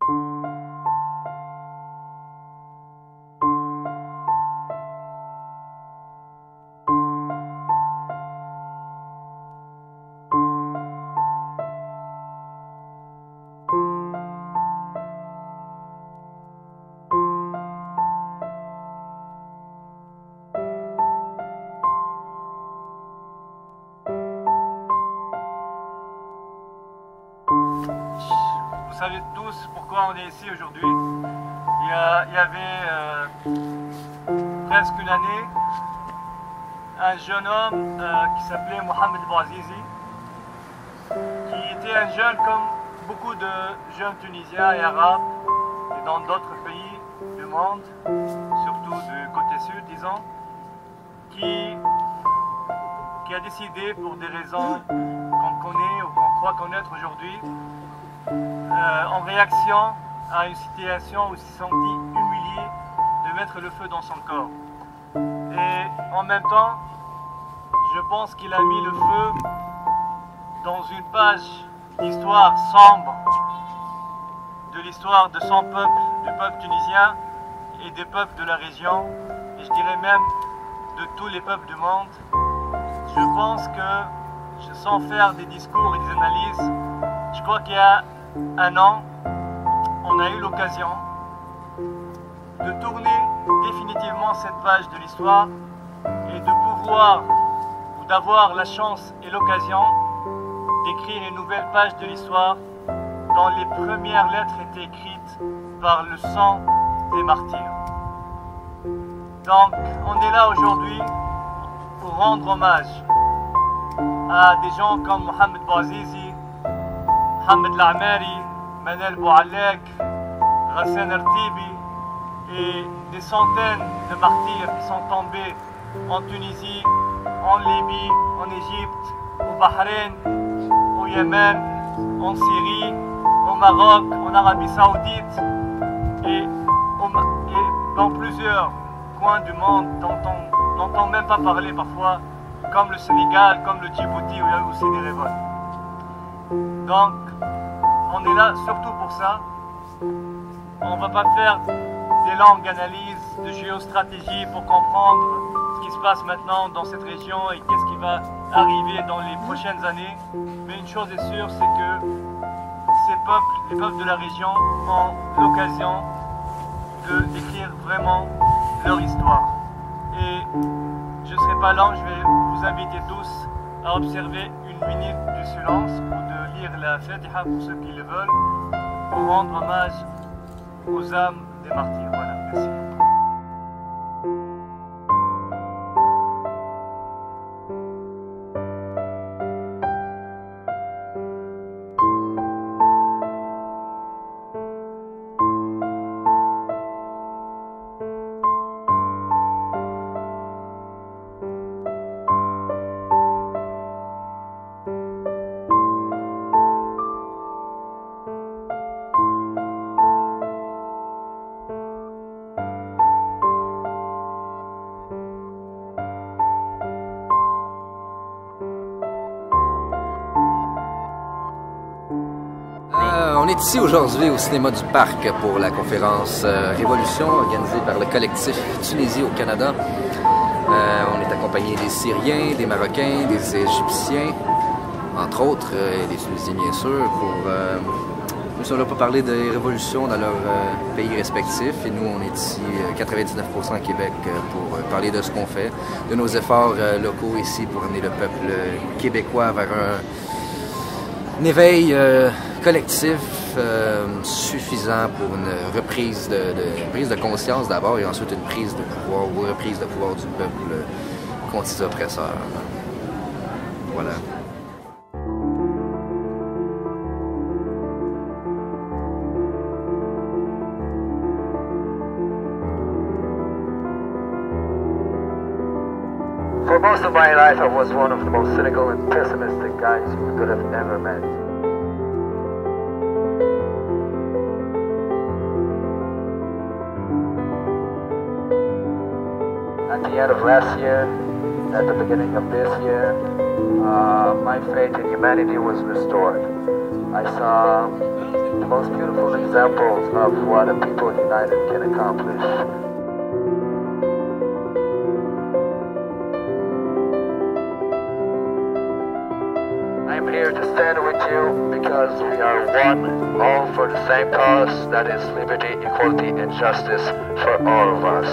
Vous savez tous pourquoi on est ici aujourd'hui. Il y avait presque une année un jeune homme qui s'appelait Mohamed Bouazizi, qui était un jeune comme beaucoup de jeunes Tunisiens et Arabes et dans d'autres pays du monde, surtout du côté sud, disons, qui a décidé pour des raisons qu'on connaît ou qu'on croit connaître aujourd'hui, en réaction à une situation où il s'est senti humilié de mettre le feu dans son corps. Et en même temps, je pense qu'il a mis le feu dans une page d'histoire sombre de l'histoire de son peuple, du peuple tunisien et des peuples de la région, et je dirais même de tous les peuples du monde. Je pense que, sans faire des discours et des analyses, je crois qu'il y a un an, on a eu l'occasion de tourner définitivement cette page de l'histoire et de pouvoir, ou d'avoir la chance et l'occasion d'écrire une nouvelle page de l'histoire dont les premières lettres étaient écrites par le sang des martyrs. Donc, on est là aujourd'hui pour rendre hommage à des gens comme Mohamed Bouazizi, Mohamed Lamari, Manel Boualek, Ghassan Ertibi et des centaines de martyrs qui sont tombés en Tunisie, en Libye, en Égypte, au Bahreïn, au Yémen, en Syrie, au Maroc, en Arabie Saoudite et dans plusieurs coins du monde dont on n'entend même pas parler parfois, comme le Sénégal, comme le Djibouti où il y a aussi des révoltes. Donc, on est là surtout pour ça. On ne va pas faire des longues analyses de géostratégie pour comprendre ce qui se passe maintenant dans cette région et qu'est-ce qui va arriver dans les prochaines années. Mais une chose est sûre, c'est que ces peuples, les peuples de la région, ont l'occasion d'écrire vraiment leur histoire. Et je ne serai pas long, je vais vous inviter tous à observer une minute du silence ou de lire la Fatiha pour ceux qui le veulent, pour rendre hommage aux âmes des martyrs. Voilà, merci. On est ici aujourd'hui au cinéma du Parc pour la conférence Révolution organisée par le collectif Tunisie au Canada. On est accompagné des Syriens, des Marocains, des Égyptiens, entre autres, et des Tunisiens bien sûr. Nous sommes là pour parler des révolutions dans leurs pays respectifs et nous on est ici 99% à Québec pour parler de ce qu'on fait, de nos efforts locaux ici pour amener le peuple québécois vers un éveil collectif suffisant pour une prise de conscience d'abord et ensuite une prise de pouvoir ou reprise de pouvoir du peuple contre ses oppresseurs. Voilà. For most of my life, I was one of the most cynical and pessimistic guys you could have ever met. At the end of last year, at the beginning of this year, my faith in humanity was restored. I saw the most beautiful examples of what a people united can accomplish. I'm here to stand with you because we are one, all for the same cause, that is liberty, equality, and justice for all of us.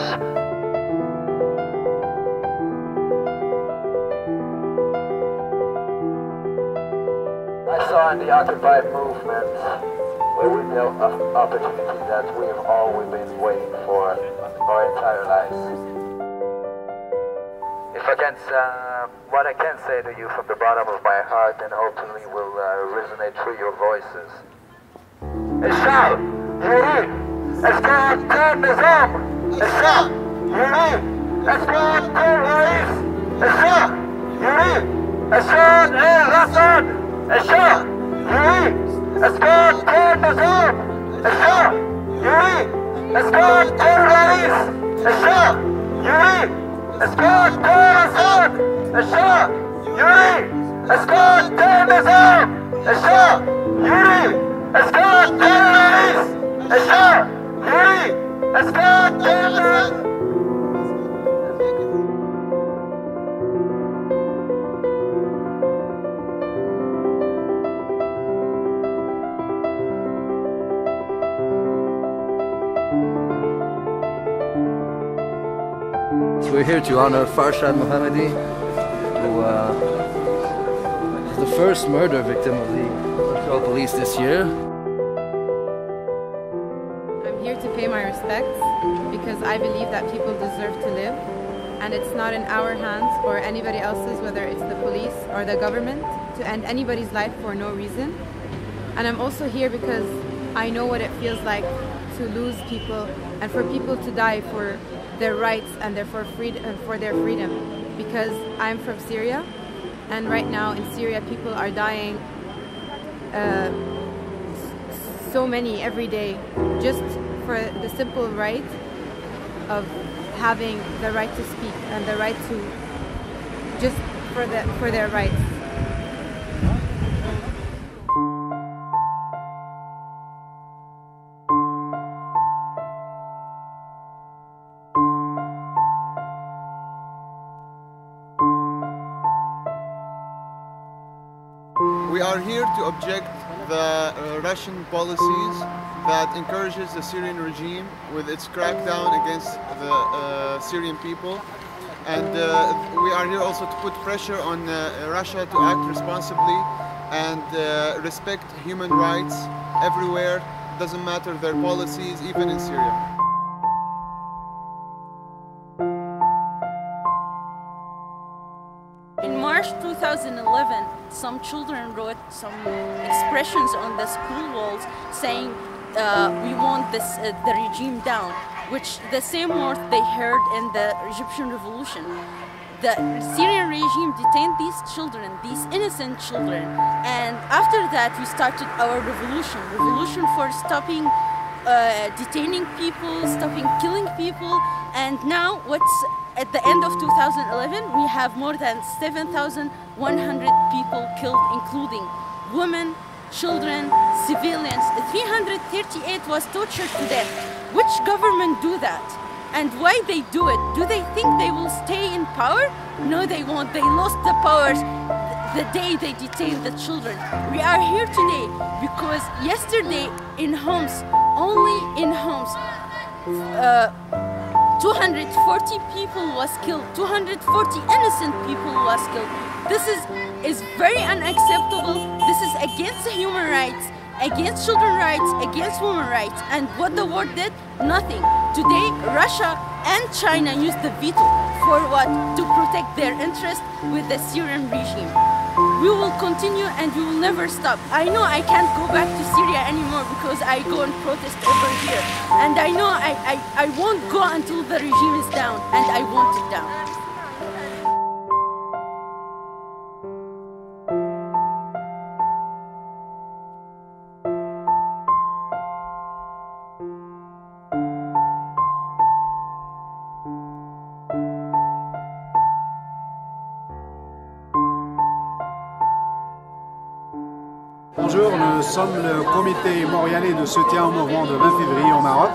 I saw in the Occupy movement a window of opportunity that we've all been waiting for our entire lives. If I can, what I can say to you from the bottom of my heart and hopefully will resonate through your voices. الشعب يريد إسقاط النظام. الشعب يريد إسقاط الرئيس. الشعب يريد إسقاط الرئيس. الشعب يريد إسقاط النظام. الشعب يريد إسقاط الرئيس. الشعب يريد إسقاط النظام. الشعب يريد إسقاط النظام. الشعب يريد إسقاط الرئيس. الشعب يريد إسقاط النظام. We're here to honor Farshad Mohammadi, who was the first murder victim of the Montreal police this year. I'm here to pay my respects because I believe that people deserve to live, and it's not in our hands or anybody else's, whether it's the police or the government, to end anybody's life for no reason. And I'm also here because I know what it feels like to lose people and for people to die for their rights and for their freedom, because I'm from Syria, and right now in Syria people are dying, so many every day, just for the simple right of having the right to speak and the right to just for their rights. We are here to object the Russian policies that encourages the Syrian regime with its crackdown against the Syrian people. And we are here also to put pressure on Russia to act responsibly and respect human rights everywhere. Doesn't matter their policies, even in Syria. In March 2011, some children wrote some expressions on the school walls saying, we want the regime down, which the same words they heard in the Egyptian revolution. The Syrian regime detained these children, these innocent children, and after that we started our revolution for stopping detaining people, stopping killing people, and now at the end of 2011 we have more than 7,100 people killed, including women, children, civilians. 338 was tortured to death. Which government do that? And why they do it? Do they think they will stay in power? No, they won't. They lost the powers the day they detained the children. We are here today because yesterday in Homs, only in Homs, 240 people was killed. 240 innocent people was killed. This is very unacceptable. This is against human rights, against children's rights, against women's rights. And what the world did? Nothing. Today, Russia and China used the veto for what? To protect their interest with the Syrian regime. We will continue and we will never stop. I know I can't go back to Syria anymore because I go and protest over here. And I know I won't go until the regime is down, and I want it down. Bonjour, nous sommes le comité montréalais de soutien au mouvement de 20 février au Maroc.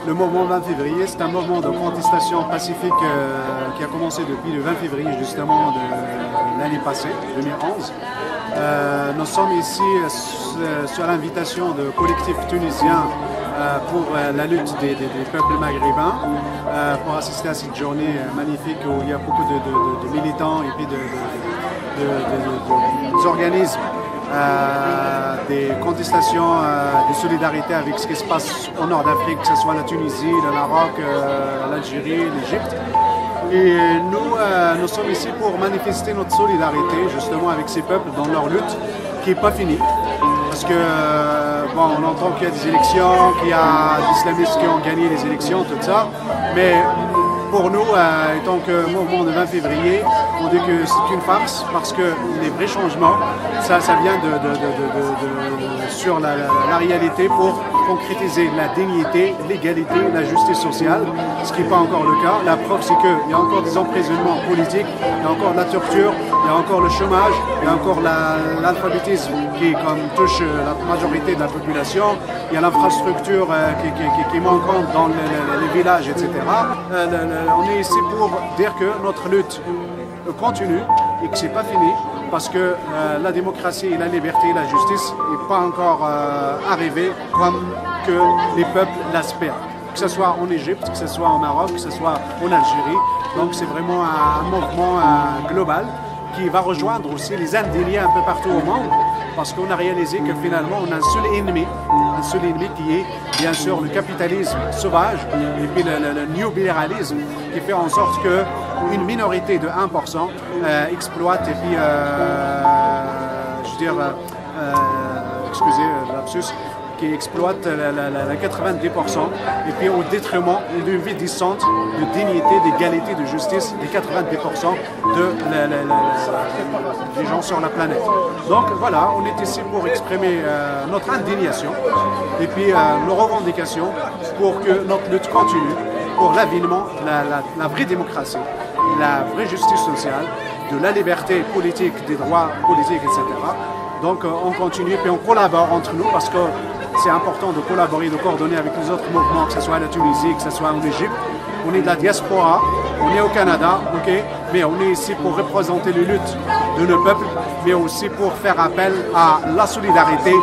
Le mouvement 20 février, c'est un mouvement de contestation pacifique qui a commencé depuis le 20 février justement de l'année passée, 2011. Nous sommes ici sur l'invitation de collectifs tunisiens pour la lutte des peuples maghrébins, pour assister à cette journée magnifique où il y a beaucoup de militants et puis des organismes, des contestations, de solidarité avec ce qui se passe au nord d'Afrique, que ce soit la Tunisie, le Maroc, l'Algérie, l'Égypte. Et nous sommes ici pour manifester notre solidarité justement avec ces peuples dans leur lutte qui n'est pas finie. Parce que, bon, on entend qu'il y a des élections, qu'il y a des islamistes qui ont gagné les élections, tout ça. Mais pour nous, étant que mouvement de 20 février, on dit que c'est une farce parce que les vrais changements, ça vient sur la réalité pour concrétiser la dignité, l'égalité, la justice sociale, ce qui n'est pas encore le cas. La preuve, c'est qu'il y a encore des emprisonnements politiques, il y a encore de la torture, il y a encore le chômage, il y a encore l'alphabétisme qui touche la majorité de la population, il y a l'infrastructure qui est manquante dans les villages, etc. On est ici pour dire que notre lutte continue et que ce n'est pas fini parce que la démocratie et la liberté et la justice n'est pas encore arrivée comme que les peuples l'aspirent. Que ce soit en Égypte, que ce soit au Maroc, que ce soit en Algérie. Donc c'est vraiment un mouvement global qui va rejoindre aussi les indignés un peu partout au monde parce qu'on a réalisé que finalement on a un seul ennemi qui est bien sûr le capitalisme sauvage et puis le néolibéralisme qui fait en sorte qu'une minorité de 1% exploite et puis, excusez l'absus, qui exploite la 90% et puis au détriment d'une vie décente, de dignité, d'égalité, de justice des 90% des gens sur la planète. Donc voilà, on est ici pour exprimer notre indignation et puis nos revendications pour que notre lutte continue pour l'avènement, la vraie démocratie, la vraie justice sociale, de la liberté politique, des droits politiques, etc. Donc on continue et on collabore entre nous parce que c'est important de collaborer, de coordonner avec les autres mouvements, que ce soit à la Tunisie, que ce soit en Égypte. On est de la diaspora, on est au Canada, ok, mais on est ici pour représenter les luttes de nos peuples, mais aussi pour faire appel à la solidarité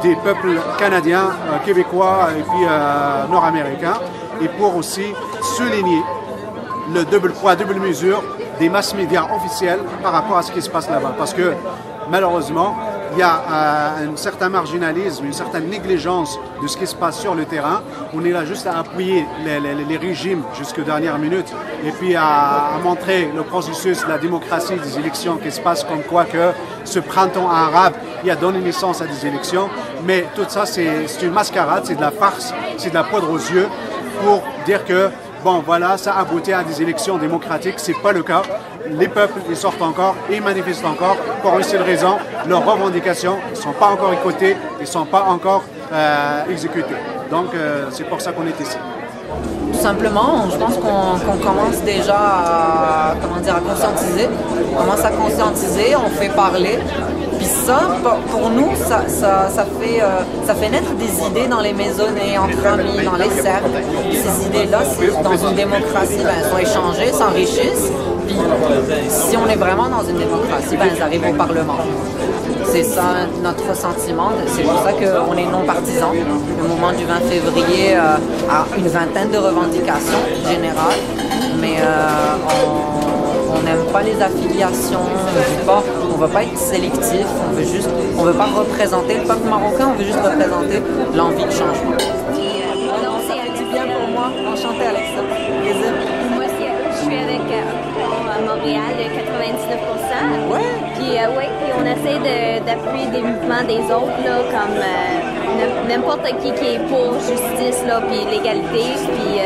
des peuples canadiens, québécois et puis nord-américains, et pour aussi souligner le double poids, double mesure des masses médias officiels par rapport à ce qui se passe là-bas. Parce que malheureusement, il y a un certain marginalisme, une certaine négligence de ce qui se passe sur le terrain. On est là juste à appuyer les régimes jusqu'aux dernières minutes et puis à montrer le processus de la démocratie des élections qui se passe comme quoi que ce printemps arabe, il a donné naissance à des élections. Mais tout ça, c'est une mascarade, c'est de la farce, c'est de la poudre aux yeux pour dire que bon, voilà, ça a abouti à des élections démocratiques. C'est pas le cas. Les peuples, ils sortent encore, ils manifestent encore pour une seule raison. Leurs revendications ne sont pas encore écoutées, ils ne sont pas encore exécutées. Donc, c'est pour ça qu'on est ici. Tout simplement, je pense qu'on commence déjà à conscientiser. On commence à conscientiser, on fait parler. Puis ça, pour nous, ça fait naître des idées dans les maisonnées, entre amis, dans les cercles. Ces idées-là, dans une démocratie, elles sont échangées, s'enrichissent. Puis si on est vraiment dans une démocratie, elles arrivent au Parlement. C'est ça notre sentiment. C'est pour ça qu'on est non partisans. Le mouvement du 20 février a une vingtaine de revendications générales, mais on n'aime pas les affiliations, on ne veut pas être sélectif, on veut pas représenter le peuple marocain, on veut juste représenter l'envie de changement. Alors, ça fait du bien pour moi. Enchantée, Alexa. Plaisir. Moi aussi, je suis avec à Montréal, 99%. Ouais. Puis puis on essaie d'appuyer des mouvements des autres, là, comme n'importe qui est pour justice, là, puis l'égalité, puis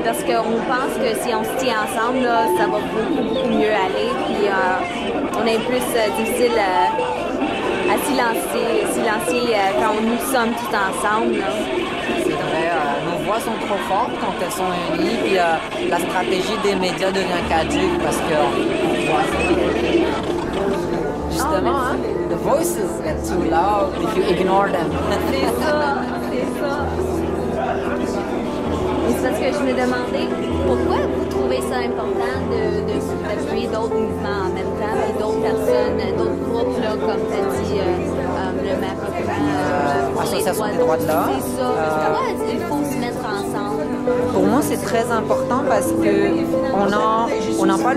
parce qu'on pense que si on se tient ensemble, là, ça va beaucoup mieux aller, puis on est plus difficile à silencier quand nous sommes tous ensemble. Là. C'est vrai, nos voix sont trop fortes quand elles sont unies, puis la stratégie des médias devient caduque parce que... justement, hein, the voices get too loud if you ignore them. C'est ça, c'est ça. Et c'est parce que je me demandais pourquoi vous trouvez ça important d'appuyer d'autres mouvements en même temps, et d'autres personnes, d'autres groupes, là, comme tu as dit, le Maroc, Association des droits de l'homme. C'est ça. Pourquoi il faut se mettre ensemble? Pour moi, c'est très important parce que on n'a pas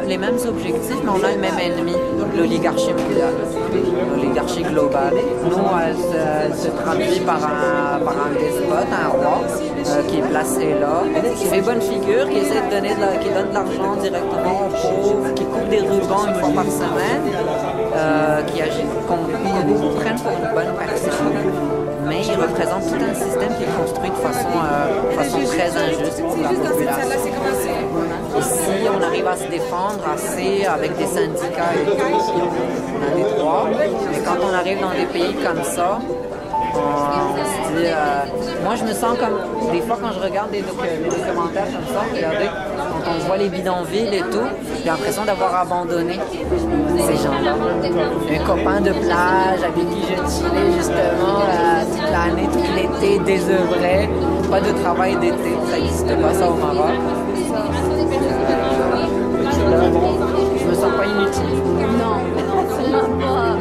les mêmes objectifs, mais on a le même ennemi, l'oligarchie mondiale, l'oligarchie globale. Nous, elle se traduit par un despote, un roi, qui est placé là, qui fait bonne figure, qui essaie de qui donne de l'argent directement aux pauvres, qui coupe des rubans une fois par semaine, qu'on beaucoup prennent pour une bonne personne. Mais il représente tout un système qui est construit de façon très injuste pour la population. Ici, on arrive à se défendre assez avec des syndicats et tout, on a des droits. Mais quand on arrive dans des pays comme ça, on se dit, moi je me sens comme, des fois quand je regarde des documentaires comme ça, regardez, quand on voit les bidonvilles et tout, j'ai l'impression d'avoir abandonné ces gens-là. Un copain de plage avec qui je chillais justement toute l'année, tout l'été, désœuvré, pas de travail d'été, ça n'existe pas ça au Maroc. Je me sens pas inutile. Non, absolument pas.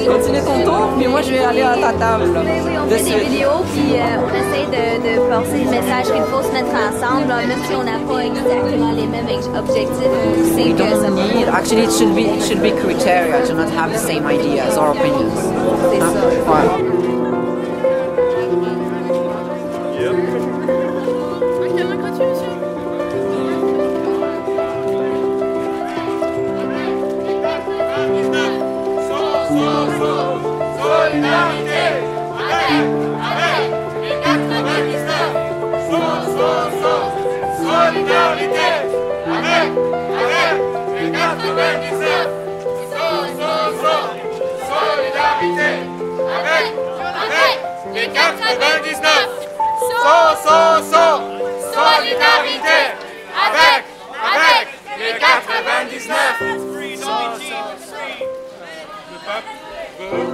Continue ton tour, puis moi je vais aller à ta table. Oui, on fait des vidéos, puis on essaie de passer le message qu'il faut se mettre ensemble, même si on n'a pas exactement les mêmes objectifs. We don't need. Actually, it should be criteria to not have the same ideas or opinions. C'est ça. Solidarité avec les 99. Le peuple veut.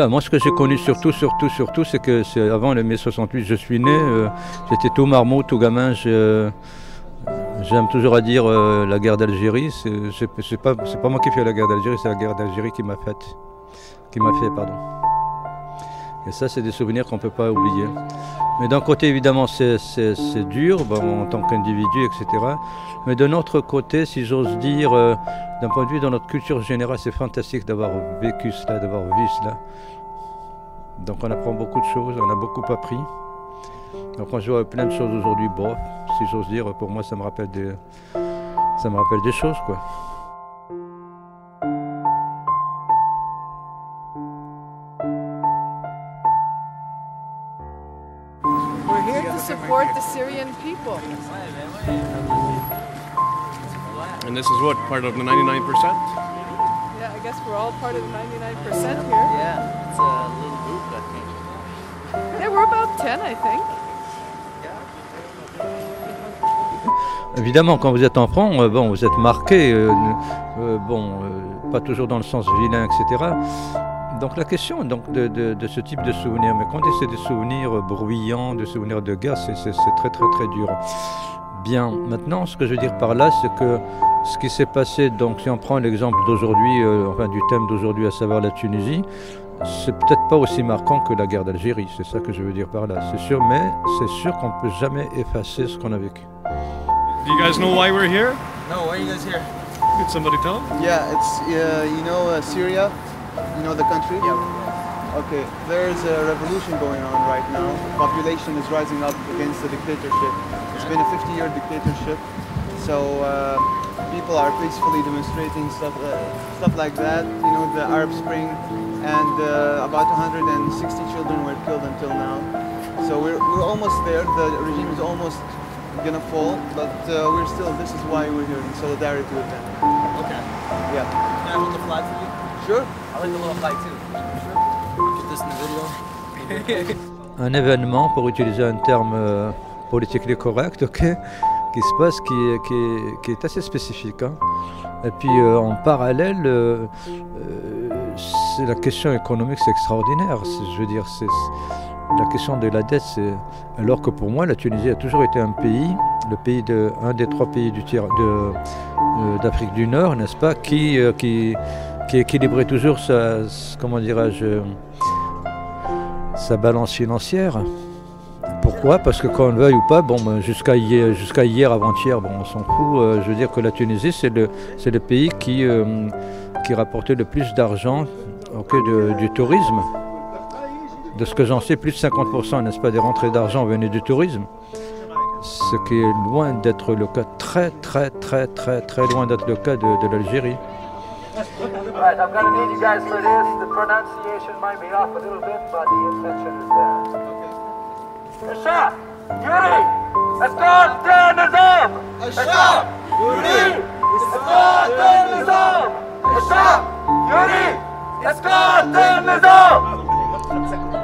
Moi, ce que j'ai connu surtout, c'est que avant le mai 68, je suis né, j'étais tout marmot, tout gamin. J'aime toujours à dire la guerre d'Algérie. C'est pas moi qui fais la guerre d'Algérie, c'est la guerre d'Algérie qui m'a fait. Et ça, c'est des souvenirs qu'on ne peut pas oublier. Mais d'un côté, évidemment, c'est dur, en tant qu'individu, etc. Mais de notre côté, si j'ose dire, d'un point de vue de notre culture générale, c'est fantastique d'avoir vécu cela, d'avoir vu cela. Donc on apprend beaucoup de choses, on a beaucoup appris. Donc quand je vois plein de choses aujourd'hui, si j'ose dire, pour moi, ça me rappelle des choses, quoi. We're here to support the Syrian people. And this is what, part of the 99%? Yeah, I guess we're all part of the 99% here. Yeah, it's a little group, I think. Yeah, we're about 10, I think. Évidemment, quand vous êtes enfant, vous êtes marqué, pas toujours dans le sens vilain, etc. Donc la question de ce type de souvenirs, mais quand c'est des souvenirs bruyants, des souvenirs de guerre, c'est très très très dur. Bien, maintenant, ce que je veux dire par là, c'est que ce qui s'est passé, donc si on prend l'exemple d'aujourd'hui, du thème d'aujourd'hui, à savoir la Tunisie, c'est peut-être pas aussi marquant que la guerre d'Algérie, c'est ça que je veux dire par là, c'est sûr, mais c'est sûr qu'on ne peut jamais effacer ce qu'on a vécu. Do you guys know why we're here? No, why are you guys here? Could somebody tell? Yeah, it's Syria, you know the country? Yeah. Okay, there's a revolution going on right now. Population is rising up against the dictatorship. It's been a 50-year dictatorship. So people are peacefully demonstrating stuff like that. You know, the Arab Spring, and about 160 children were killed until now. So we're almost there. The regime is almost gonna fall, but we're still. This is why we're here in solidarity with them. Okay. Yeah. Can I hold the flag for you? Sure. I like the little flag too. Sure. Put this in the video. Un événement, pour utiliser un terme politiquement correct, ok, qui se passe, qui est assez spécifique. Hein. Et puis en parallèle, c'est la question économique, c'est extraordinaire. Je veux dire, c'est la question de la dette, alors que pour moi, la Tunisie a toujours été un pays, un des 3 pays du tiers d'Afrique du Nord, n'est-ce pas, qui équilibrait toujours sa balance financière. Pourquoi? Parce que qu'on le veuille ou pas, jusqu'à hier, avant-hier, on s'en fout. Je veux dire que la Tunisie, c'est le pays qui rapportait le plus d'argent du tourisme. De ce que j'en sais, plus de 50%, n'est-ce pas, des rentrées d'argent venaient du tourisme. Ce qui est loin d'être le cas, très loin d'être le cas de l'Algérie. Alright, I'm going to need you guys for this. The pronunciation might be off a little bit, but the intention is there. Asha! Yuri! Asad Nizam! Asha! Yuri! Asad Nizam! Asha! Yuri! Asad Nizam!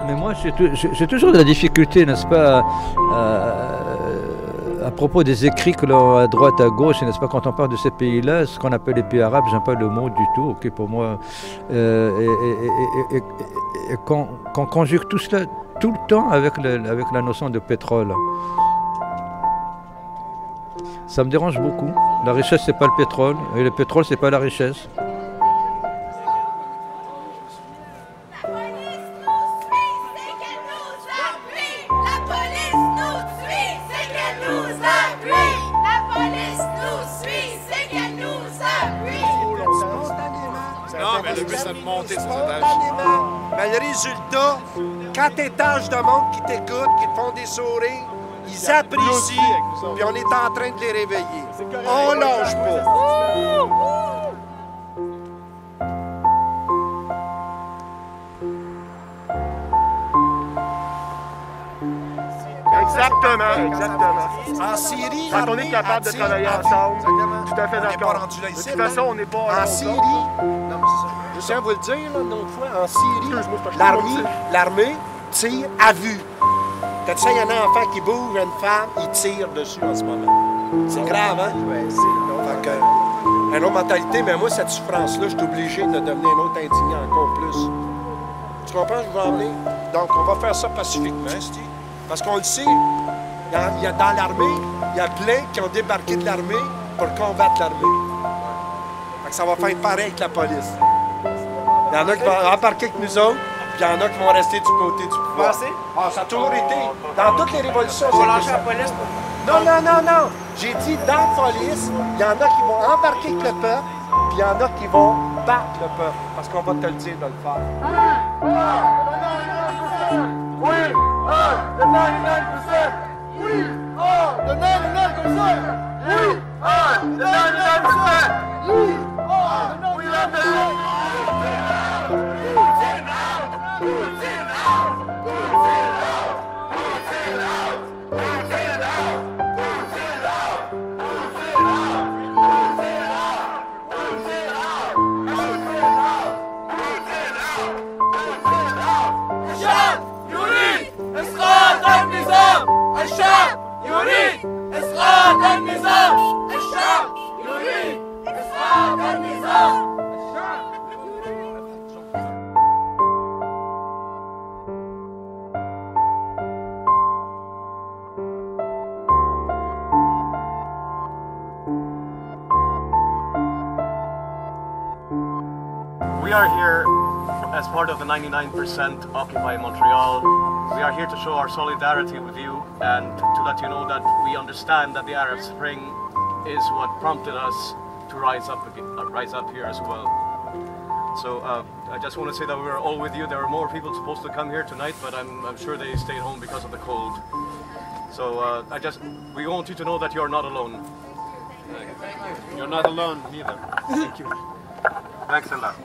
Mais moi, j'ai toujours de la difficulté, n'est-ce pas, à propos des écrits que l'on à droite, à gauche, n'est-ce pas, quand on parle de ces pays-là, ce qu'on appelle les pays arabes, j'aime pas le mot du tout, ok, pour moi, et qu'on conjugue tout cela tout le temps avec la notion de pétrole. Ça me dérange beaucoup. La richesse, c'est pas le pétrole, et le pétrole, c'est pas la richesse. Mais le résultat, 4 étages de monde qui t'écoutent, qui te font des sourires, ils apprécient, puis on est en train de les réveiller. On lâche pas. Exactement. En Syrie, quand on est capable de travailler ensemble, tout à fait d'accord. De toute façon, on n'est pas en Syrie. Je tiens à vous le dire, là, une autre fois, en Syrie, l'armée tire à vue. Quand il y a un enfant qui bouge, une femme, il tire dessus en ce moment. C'est grave, hein? Oui, c'est une autre mentalité, mais moi, cette souffrance-là, je suis obligé de devenir un autre indigné encore plus. Tu comprends, je veux en venir? Donc, on va faire ça pacifiquement, parce qu'on le sait, il y a dans l'armée, il y a plein qui ont débarqué de l'armée pour combattre l'armée. Ça va faire pareil avec la police. Il y en a qui vont embarquer avec nous autres, puis il y en a qui vont rester du côté du pouvoir. Ah, ça a toujours été. Dans toutes les révolutions, on va lâcher la police. Non. J'ai dit dans la police, il y en a qui vont embarquer avec le peuple, puis il y en a qui vont battre le peuple. Parce qu'on va te le dire de le faire. We are the 99%! We are the 99%! We are the 99%! We are the 99%! We love the الشعب يريد إسقاط النظام الشعب يريد إسقاط النظام We are here as part of the 99% Occupy Montreal. We are here to show our solidarity with you and to let you know that we understand that the Arab Spring is what prompted us to rise up here as well. So I just want to say that we are all with you. There are more people supposed to come here tonight, but I'm sure they stayed home because of the cold. So we want you to know that you are not alone. You're not alone neither. Thank you. Thanks a lot.